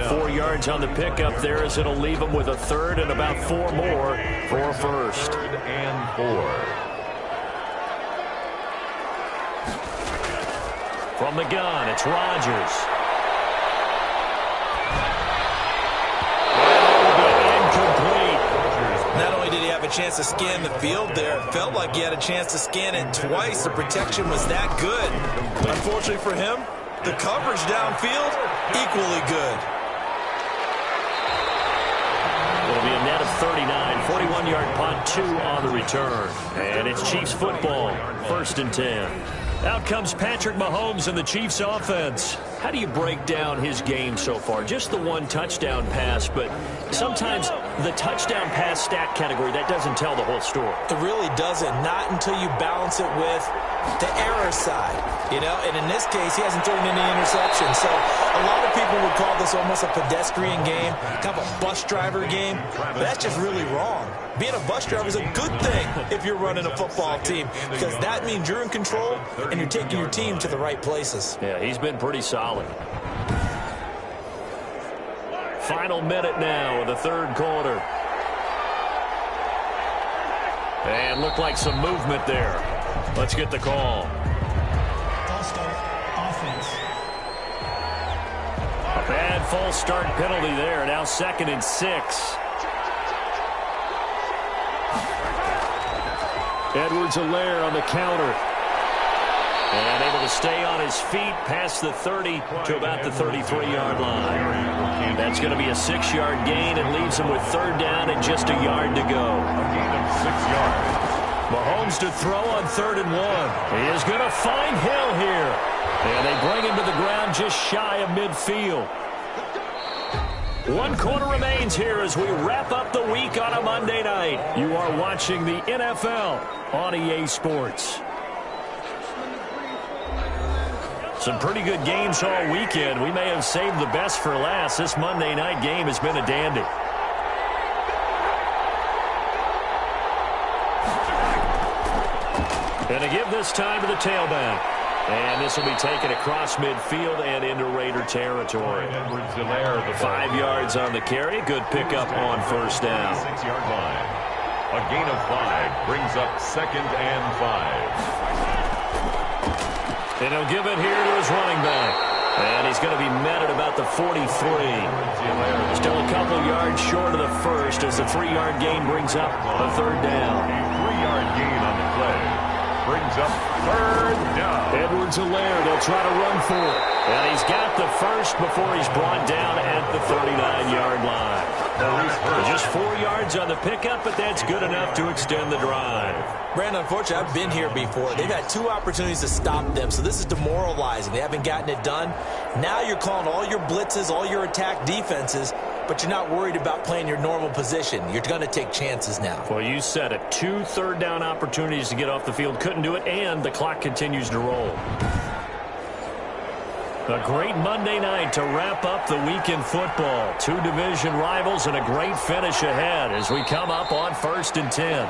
4 yards on the pickup there, as it'll leave him with a 3rd and about 4 more for 1st. 3rd and 4. From the gun, it's Rodgers. Not only did he have a chance to scan the field there, it felt like he had a chance to scan it twice. The protection was that good. Unfortunately for him, the coverage downfield, equally good. It'll be a net of 39, 41-yard punt, 2 on the return. And it's Chiefs football, 1st and 10. Out comes Patrick Mahomes and the Chiefs offense. How do you break down his game so far? Just the 1 touchdown pass, but sometimes the touchdown pass stat category, that doesn't tell the whole story. It really doesn't, not until you balance it with the error side, you know, and in this case, he hasn't thrown any interceptions. So a lot of people would call this almost a pedestrian game, kind of a bus driver game, but that's just really wrong. Being a bus driver is a good thing if you're running a football team, because that means you're in control and you're taking your team to the right places. Yeah, he's been pretty solid. Final minute now of the 3rd quarter. And looked like some movement there. Let's get the call. False start, offense. A bad false start penalty there. Now 2nd and 6. Edwards-Helaire on the counter. And able to stay on his feet past the 30 to about the 33-yard line. That's going to be a 6-yard gain and leaves him with 3rd down and just a yard to go. A gain of 6 yards. Mahomes to throw on 3rd and 1. He is going to find Hill here. And they bring him to the ground just shy of midfield. 1 quarter remains here as we wrap up the week on a Monday night. You are watching the NFL on EA Sports. Some pretty good games all weekend. We may have saved the best for last. This Monday night game has been a dandy. And to give this time to the tailback. And this will be taken across midfield and into Raider territory. 5 yards on the carry. Good pickup on first down. 6-yard line. A gain of 5 brings up 2nd and 5. And he'll give it here to his running back. And he's going to be met at about the 43. Still a couple yards short of the first as the 3-yard gain brings up a third down. A 3-yard gain on the play brings up third down. Edwards-Helaire, they'll try to run for it. And he's got the first before he's brought down at the 39-yard line. Just 4 yards on the pickup, but that's good enough to extend the drive. Brandon, unfortunately, I've been here before. They've had 2 opportunities to stop them, so this is demoralizing. They haven't gotten it done. Now you're calling all your blitzes, all your attack defenses, but you're not worried about playing your normal position. You're going to take chances now. Well, you said it. 2 third-down opportunities to get off the field. Couldn't do it, and the clock continues to roll. A great Monday night to wrap up the week in football. 2 division rivals and a great finish ahead as we come up on 1st and 10.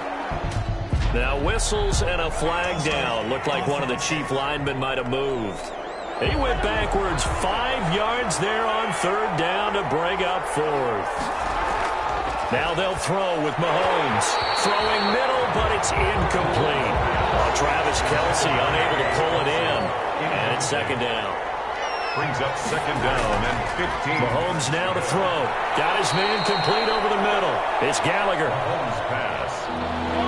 Now whistles and a flag down. Looked like one of the chief linemen might have moved. He went backwards 5 yards there on 3rd down to bring up 4th. Now they'll throw with Mahomes. Throwing middle, but it's incomplete. Travis Kelce unable to pull it in. And it's 2nd down. Brings up 2nd down and 15. Mahomes now to throw. Got his man complete over the middle. It's Gallagher. Mahomes pass.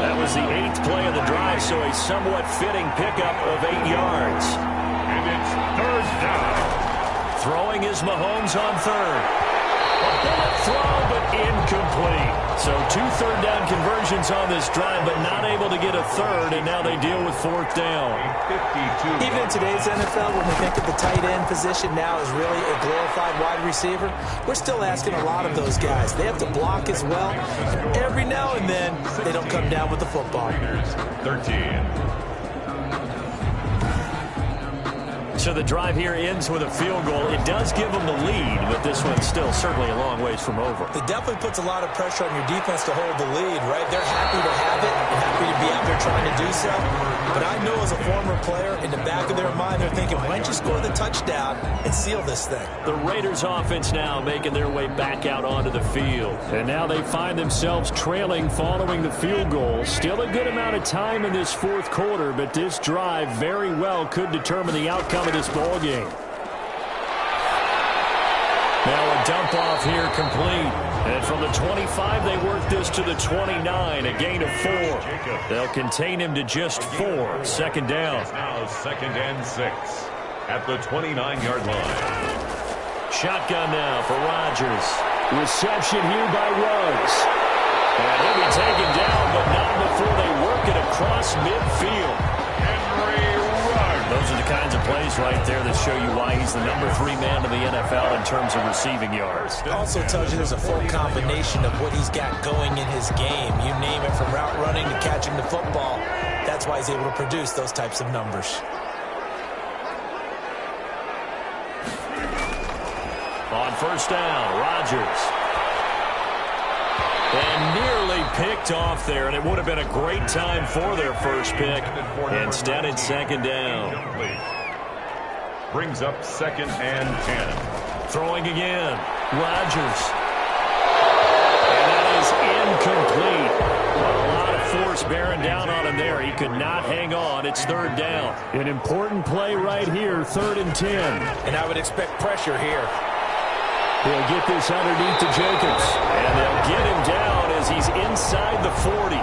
That was the 8th play of the drive, so a somewhat fitting pickup of 8 yards. And it's 3rd down. Throwing is Mahomes on 3rd. A bullet throw, but incomplete. So 2 third-down conversions on this drive, but not able to get a 3rd, and now they deal with 4th down. 52. Even in today's NFL, when we think of the tight end position now as really a glorified wide receiver, we're still asking a lot of those guys. They have to block as well. And every now and then, they don't come down with the football. 13. So the drive here ends with a field goal. It does give them the lead, but this one's still certainly a long ways from over. It definitely puts a lot of pressure on your defense to hold the lead, right? They're happy to have it and happy to be out there trying to do so. But I know as a former player, in the back of their mind, they're thinking, why don't you score the touchdown and seal this thing? The Raiders offense now making their way back out onto the field. And now they find themselves trailing following the field goal. Still a good amount of time in this 4th quarter, but this drive very well could determine the outcome of this ball game. Now a dump off here complete. And from the 25, they work this to the 29, a gain of 4. They'll contain him to just 4. 2nd down. Now 2nd and 6 at the 29-yard line. Shotgun now for Rodgers. Reception here by Ruggs. And he'll be taken down, but not before they work it across midfield. Those are the kinds of plays right there that show you why he's the number 3 man in the NFL in terms of receiving yards. It also tells you there's a full combination of what he's got going in his game. You name it, from route running to catching the football. That's why he's able to produce those types of numbers. On 1st down, Rodgers. And nearly picked off there, and it would have been a great time for their first pick. Instead, it's 2nd down. Brings up 2nd and 10. Throwing again, Rodgers. And that is incomplete. A lot of force bearing down on him there. He could not hang on. It's 3rd down. An important play right here, 3rd and 10. And I would expect pressure here. He'll get this underneath to Jacobs. And they'll get him down as he's inside the 40.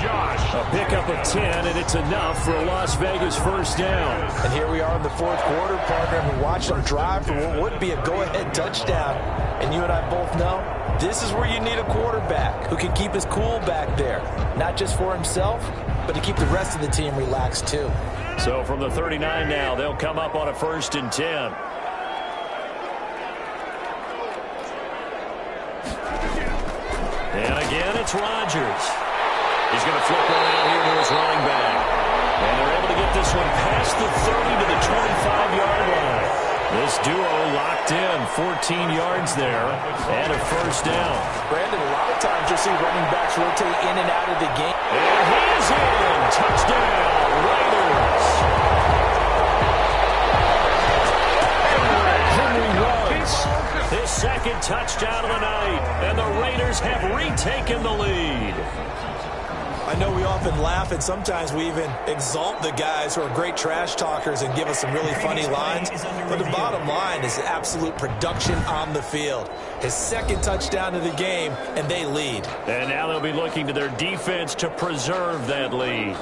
Josh. A pickup of 10, and it's enough for a Las Vegas 1st down. And here we are in the 4th quarter, partner, and watch them drive for what would be a go-ahead touchdown. And you and I both know this is where you need a quarterback who can keep his cool back there. Not just for himself, but to keep the rest of the team relaxed too. So from the 39 now, they'll come up on a 1st and 10. And again, it's Rodgers. He's going to flip one out here to his running back. And they're able to get this one past the 30 to the 25-yard line. This duo locked in, 14 yards there, and a first down. Brandon, a lot of times you'll see running backs rotate in and out of the game. And he is in. Touchdown, Raiders. Henry runs his second touchdown of the night, and the Raiders have retaken the lead. I know we often laugh, and sometimes we even exalt the guys who are great trash talkers and give us some really funny lines. But the bottom line is absolute production on the field. His second touchdown of the game, and they lead. And now they'll be looking to their defense to preserve that lead.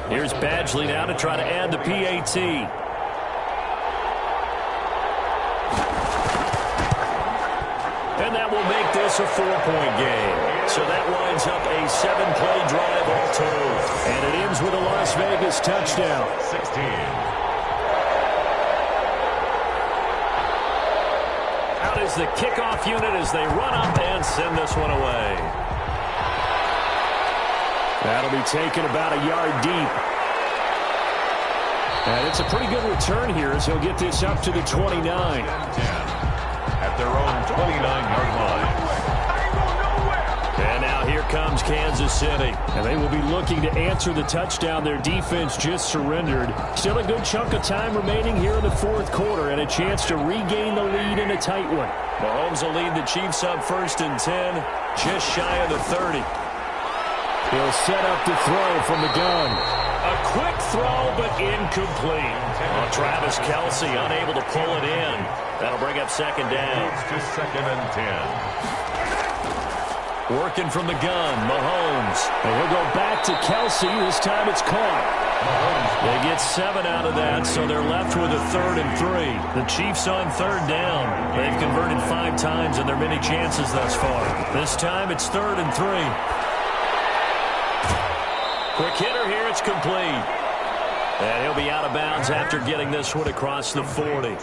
Here's Badgley now to try to add the PAT. And that will make this a 4-point game. So that winds up a 7-play drive all told. And it ends with a Las Vegas touchdown. 16. Out is the kickoff unit as they run up and send this one away. That'll be taken about a yard deep. And it's a pretty good return here as he'll get this up to the 29. 10 at their own 29-yard line. And now here comes Kansas City. And they will be looking to answer the touchdown their defense just surrendered. Still a good chunk of time remaining here in the fourth quarter and a chance to regain the lead in a tight one. Mahomes will lead the Chiefs up 1st and 10, just shy of the 30. He'll set up to throw from the gun. A quick throw, but incomplete. Travis Kelce unable to pull it in. That'll bring up 2nd down. It's just 2nd and 10. Working from the gun, Mahomes. And he'll go back to Kelce. This time it's caught. They get 7 out of that, so they're left with a 3rd and 3. The Chiefs on 3rd down. They've converted 5 times in their many chances thus far. This time it's 3rd and 3. Quick hitter here, it's complete. And he'll be out of bounds after getting this one across the 40.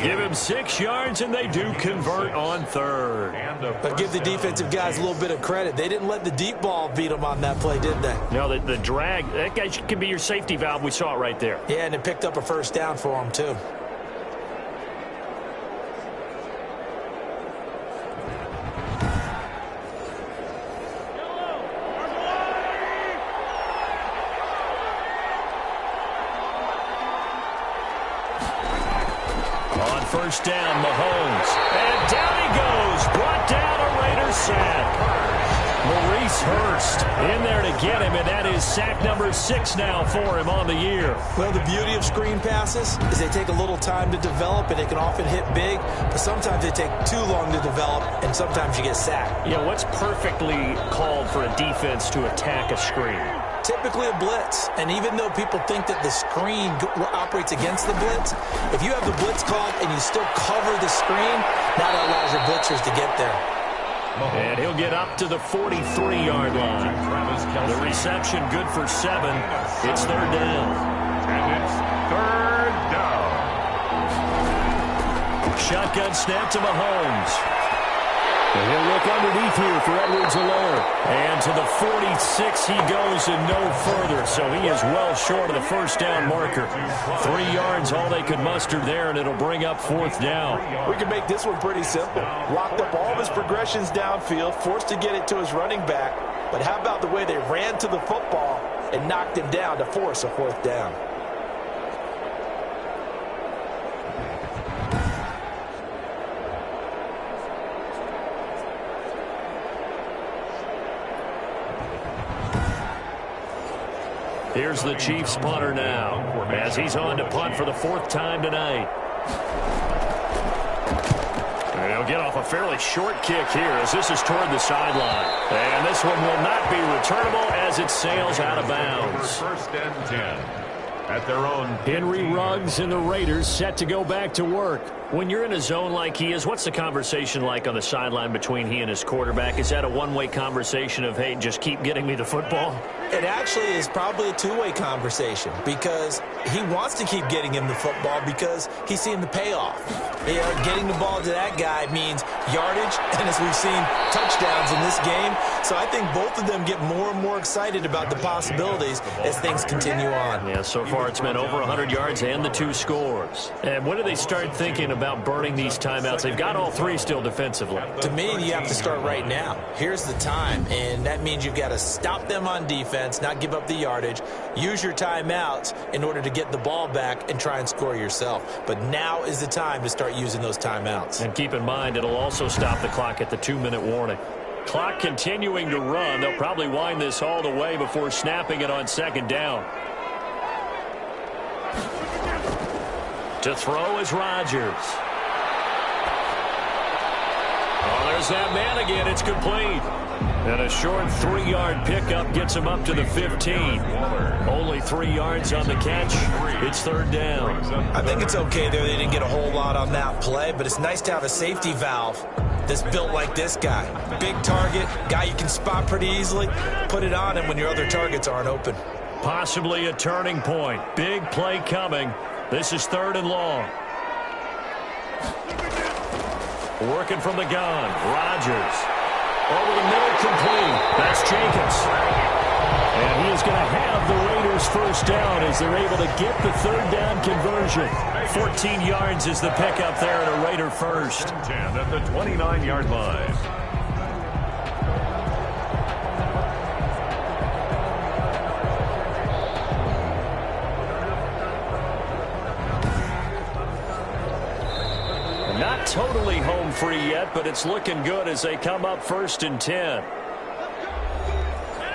Give him 6 yards, and they do convert on 3rd. But give the defensive guys a little bit of credit. They didn't let the deep ball beat them on that play, did they? No, the drag, that guy can be your safety valve. We saw it right there. Yeah, and it picked up a 1st down for them, too. First down, Mahomes. And down he goes. Brought down a Raiders sack. Maurice Hurst in there to get him, and that is sack number 6 now for him on the year. Well, the beauty of screen passes is they take a little time to develop, and they can often hit big, but sometimes they take too long to develop, and sometimes you get sacked. Yeah, what's perfectly called for a defense to attack a screen? Typically a blitz, and even though people think that the screen operates against the blitz, if you have the blitz called and you still cover the screen, now that allows your blitzers to get there. And he'll get up to the 43-yard line. The reception good for 7. It's 3rd down. And it's 3rd down. Shotgun snap to Mahomes. And he'll look underneath here for Edwards-Helaire. And to the 46 he goes and no further. So he is well short of the 1st down marker. 3 yards all they could muster there, and it'll bring up 4th down. We can make this one pretty simple. Locked up all of his progressions downfield, forced to get it to his running back. But how about the way they ran to the football and knocked him down to force a 4th down? Here's the Chiefs punter now as he's on to punt for the 4th time tonight. And he'll get off a fairly short kick here as this is toward the sideline. And this one will not be returnable as it sails out of bounds. 1st and 10. at their own. Henry Ruggs and the Raiders set to go back to work. When you're in a zone like he is, what's the conversation like on the sideline between he and his quarterback? Is that a one-way conversation of, hey, just keep getting me the football? It actually is probably a two-way conversation because he wants to keep getting him the football because he's seeing the payoff. You know, getting the ball to that guy means yardage, and as we've seen, touchdowns in this game. So I think both of them get more and more excited about the possibilities as things continue on. Yeah, so far it's been over 100 yards and the 2 scores. And when do they start thinking about burning these timeouts? They've got all 3 still defensively. To me, you have to start right now. Here's the time, and that means you've got to stop them on defense, not give up the yardage, use your timeouts in order to get the ball back and try and score yourself. But now is the time to start using those timeouts. And keep in mind, it'll also stop the clock at the 2-minute warning. Clock continuing to run. They'll probably wind this all the way before snapping it on 2nd down. To throw is Rodgers. Oh, there's that man again. It's complete. And a short 3-yard pickup gets him up to the 15. Only 3 yards on the catch. It's 3rd down. I think it's okay there. They didn't get a whole lot on that play, but it's nice to have a safety valve that's built like this guy. Big target, guy you can spot pretty easily. Put it on him when your other targets aren't open. Possibly a turning point. Big play coming. This is 3rd and long. Working from the gun. Rodgers. Over the middle, complete. That's Jacobs. And he is going to have the Raiders first down as they're able to get the 3rd down conversion. 14 yards is the pickup there at a Raider first. 10 at the 29-yard line. Not totally home free yet, but it's looking good as they come up 1st and 10.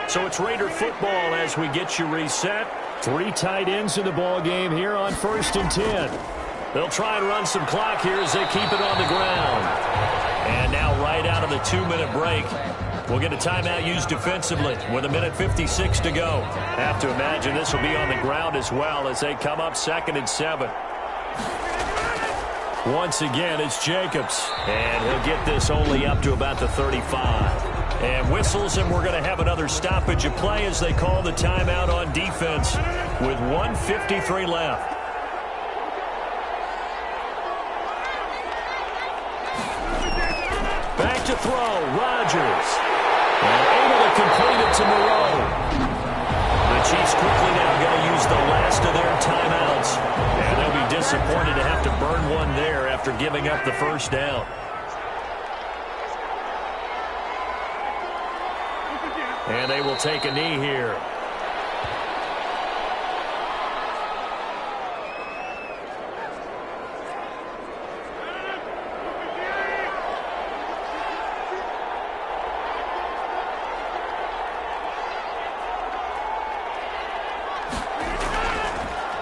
So it's Raider football as we get you reset. 3 tight ends in the ball game here on 1st and 10. They'll try and run some clock here as they keep it on the ground. And now right out of the 2-minute break, we'll get a timeout used defensively with 1:56 to go. Have to imagine this will be on the ground as well as they come up 2nd and 7. Once again, it's Jacobs. And he'll get this only up to about the 35. And whistles, and we're going to have another stoppage of play as they call the timeout on defense with 1:53 left. Back to throw, Rodgers. And able to complete it to Moreau. The Chiefs quickly now going to use the last of their timeouts. And they'll be disappointed to have to burn one there after giving up the 1st down. And they will take a knee here.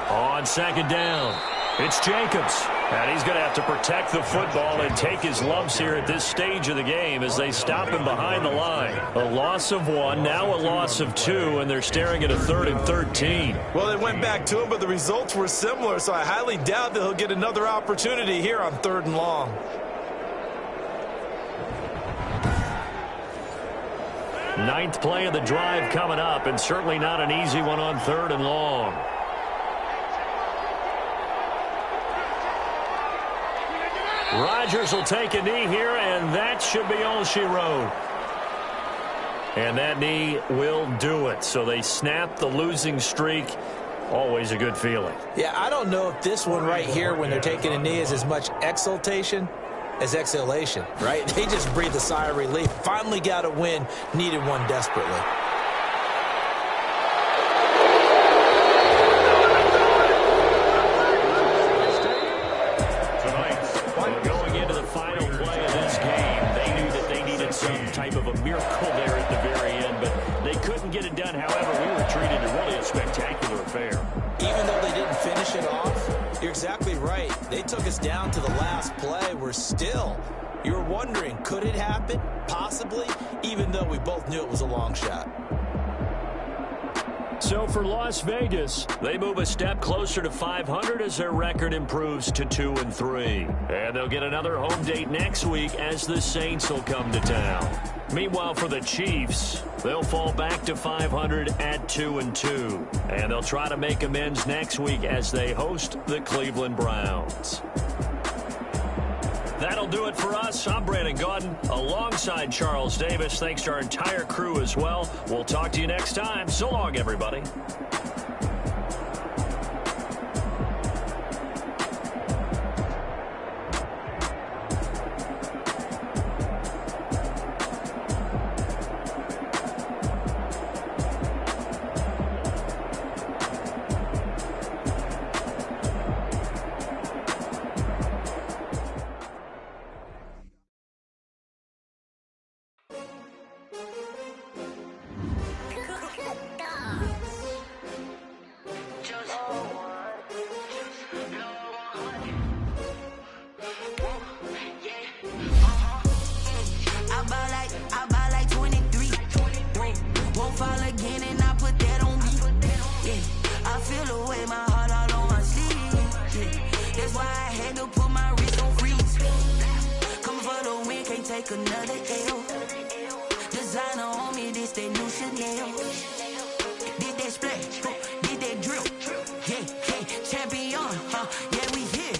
On 2nd down, it's Jacobs. And he's going to have to protect the football and take his lumps here at this stage of the game as they stop him behind the line. A loss of 1, now a loss of 2, and they're staring at a 3rd and 13. Well, they went back to him, but the results were similar, so I highly doubt that he'll get another opportunity here on 3rd and long. Ninth play of the drive coming up, and certainly not an easy one on 3rd and long. Rodgers will take a knee here, and that should be all she wrote. And that knee will do it. So they snap the losing streak. Always a good feeling. Yeah, I don't know if this one right here, when they're taking a knee, is as much exultation as exhalation, right? They just breathe a sigh of relief. Finally got a win, needed one desperately. Of a miracle there at the very end, but they couldn't get it done. However, we were treated to really a spectacular affair. Even though they didn't finish it off, you're exactly right. They took us down to the last play. We're still, you were wondering, could it happen? Possibly, even though we both knew it was a long shot. So for Las Vegas, they move a step closer to 500 as their record improves to 2-3. And they'll get another home date next week as the Saints will come to town. Meanwhile, for the Chiefs, they'll fall back to 500 at 2-2. And they'll try to make amends next week as they host the Cleveland Browns. That'll do it for us. I'm Brandon Gaudin alongside Charles Davis. Thanks to our entire crew as well. We'll talk to you next time. So long, everybody. Another L. Designer on me, this that new Chanel. Did that splash, did that drill. Yeah, champion, yeah, we here.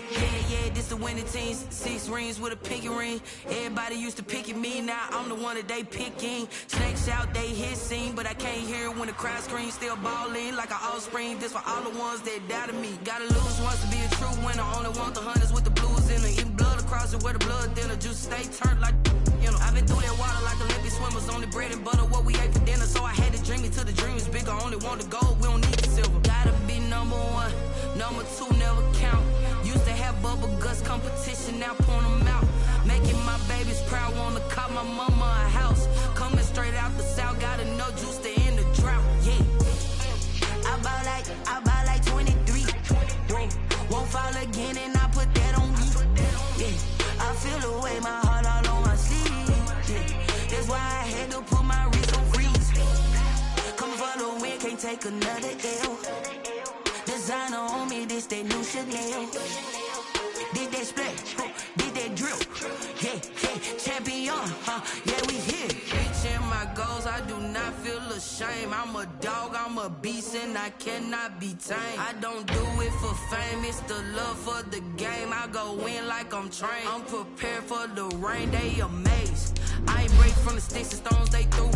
Yeah, this the winning teams. 6 rings with a pinky ring. Everybody used to picking me, now I'm the one that they picking. Snakes out, they hissing, but I can't hear when the crowd screams. Still balling like an offspring. This for all the ones that doubted me. Gotta lose once to be a true winner. Only want the hunters with the blues in it. Even blood across it where the blood thinner. Juice stay turned like. You know, I've been through that water like Olympic swimmers. Only bread and butter, what we ate for dinner. So I had to dream it till the dream is bigger. Only want the gold, we don't need the silver. Gotta be number 1, number 2 never count. Used to have bubble guts competition, now point them out. Making my babies proud, wanna call my mama a house. Coming straight out the south, gotta know juice to end the drought. Yeah, I bought like 23. Won't fall again and I put that on me. Yeah, I feel the way my heart all on my sleeve. That's why I had to put my wrist on freeze. Coming for the win, can't take another L. Designer on me, this that new Chanel. Did that splash, did that drill. Yeah, champion, yeah, we here. Reaching my goals, I do not feel ashamed. I'm a dog, I'm a beast, and I cannot be tamed. I don't do it for fame, it's the love for the game. I go in like I'm trained. I'm prepared for the rain, they amazed. I ain't break from the sticks and stones they threw.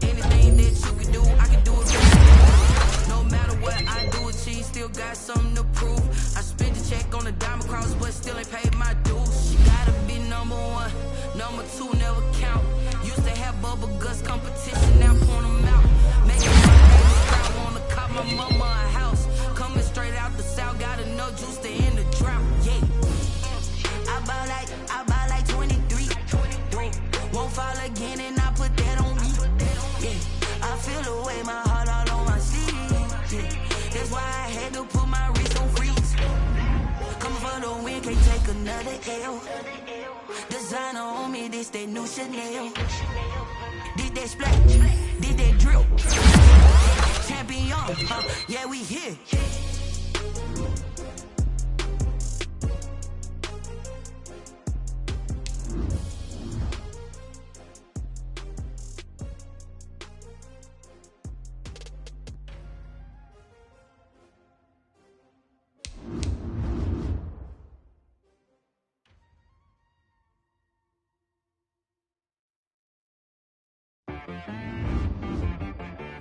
Anything that you can do, I can do it for you. No matter what I do, achieve, still got something to prove. I spent the check on the diamond cross, but still ain't paid my dues. She gotta be number 1, number 2 never count. Used to have bubble guts competition, now point them out. Making my babies proud, wanna call my mama a house. Coming straight out the south, gotta know juice to end the drought. Yeah, I bought like 23. Won't fall again and I put that on me. Yeah, I feel the way my heart all on my sleeve. Yeah, that's why I had to put my wrist on freeze. Coming for the win, can't take another L. Designer on me, this that new Chanel. Did that splash, did that drill. Champion, yeah, we here.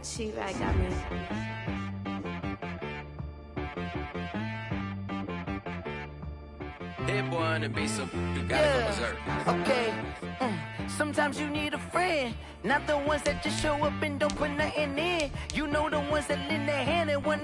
She-Rag got me. Hit boy on the beat, so you gotta go berserk. Okay. Sometimes you need a friend, not the ones that just show up and don't put nothing in. You know the ones that lend their hand and one.